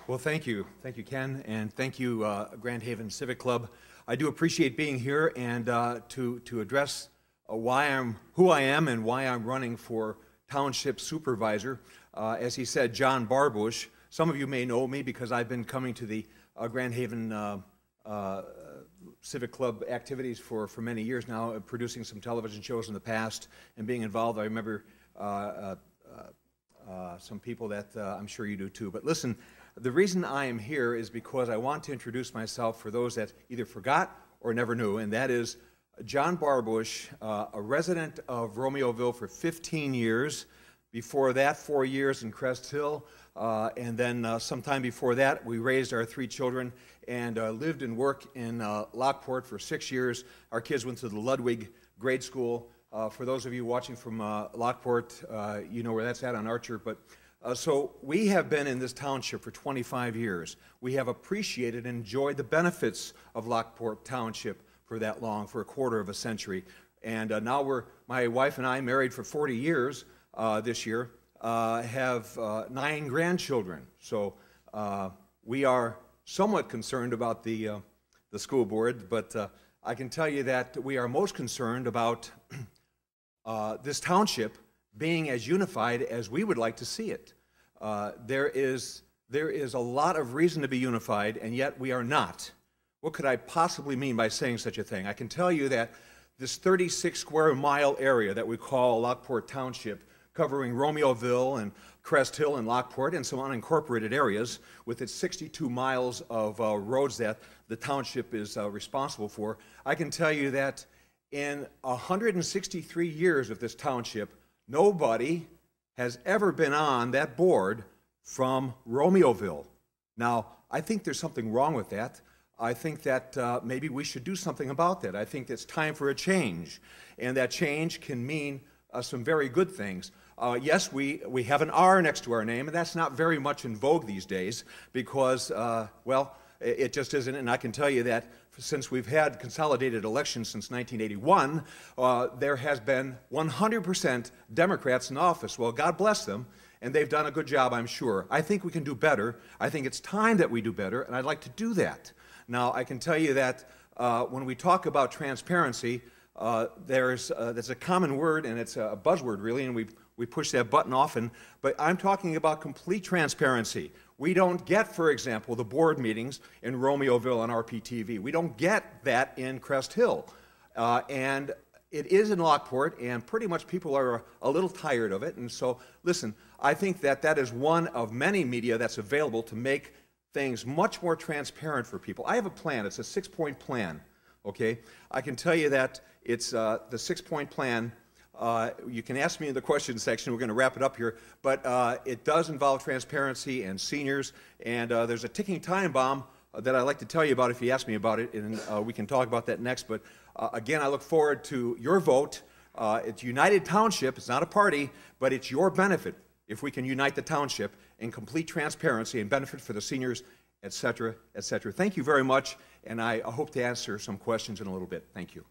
Well, thank you. Thank you, Ken, and thank you, Grand Haven Civic Club. I do appreciate being here and to address who I am and why I'm running for Township Supervisor. As he said, John Barbush. Some of you may know me because I've been coming to the Grand Haven Civic Club activities for many years now, producing some television shows in the past and being involved. I remember some people that I'm sure you do too. But listen, the reason I am here is because I want to introduce myself for those that either forgot or never knew, and that is John Barbush, a resident of Romeoville for 15 years. Before that, 4 years in Crest Hill, and then sometime before that, we raised our 3 children and lived and worked in Lockport for 6 years. Our kids went to the Ludwig grade school. For those of you watching from Lockport, you know where that's at on Archer. But so we have been in this township for 25 years. We have appreciated and enjoyed the benefits of Lockport Township for that long, for a quarter of a century. And now my wife and I, married for 40 years this year, have 9 grandchildren. So we are somewhat concerned about the school board, but I can tell you that we are most concerned about this township being as unified as we would like to see it. There is a lot of reason to be unified, and yet we are not. What could I possibly mean by saying such a thing? I can tell you that this 36 square mile area that we call Lockport Township, covering Romeoville and Crest Hill and Lockport and some unincorporated areas, with its 62 miles of roads that the township is responsible for, I can tell you that in 163 years of this township, nobody has ever been on that board from Romeoville. Now, I think there's something wrong with that. I think that maybe we should do something about that. I think it's time for a change, and that change can mean some very good things. Yes, we have an R next to our name, and that's not very much in vogue these days because, well, it just isn't. And I can tell you that since we've had consolidated elections since 1981, there has been 100% Democrats in office. Well, God bless them, and they've done a good job, I'm sure. I think we can do better. I think it's time that we do better, and I'd like to do that. Now, I can tell you that when we talk about transparency, there's a common word, and it's a buzzword, really, and we push that button often, but I'm talking about complete transparency. We don't get, for example, the board meetings in Romeoville on RPTV. We don't get that in Crest Hill. And it is in Lockport, and pretty much people are a little tired of it. And so, listen, I think that is one of many media that's available to make things much more transparent for people. I have a plan. It's a 6-point plan, okay? I can tell you that it's the 6-point plan. You can ask me in the question section. We're going to wrap it up here. But it does involve transparency and seniors. And there's a ticking time bomb that I'd like to tell you about if you ask me about it. And we can talk about that next. But again, I look forward to your vote. It's United Township. It's not a party, but it's your benefit if we can unite the township in complete transparency and benefit for the seniors, et cetera, et cetera. Thank you very much. And I hope to answer some questions in a little bit. Thank you.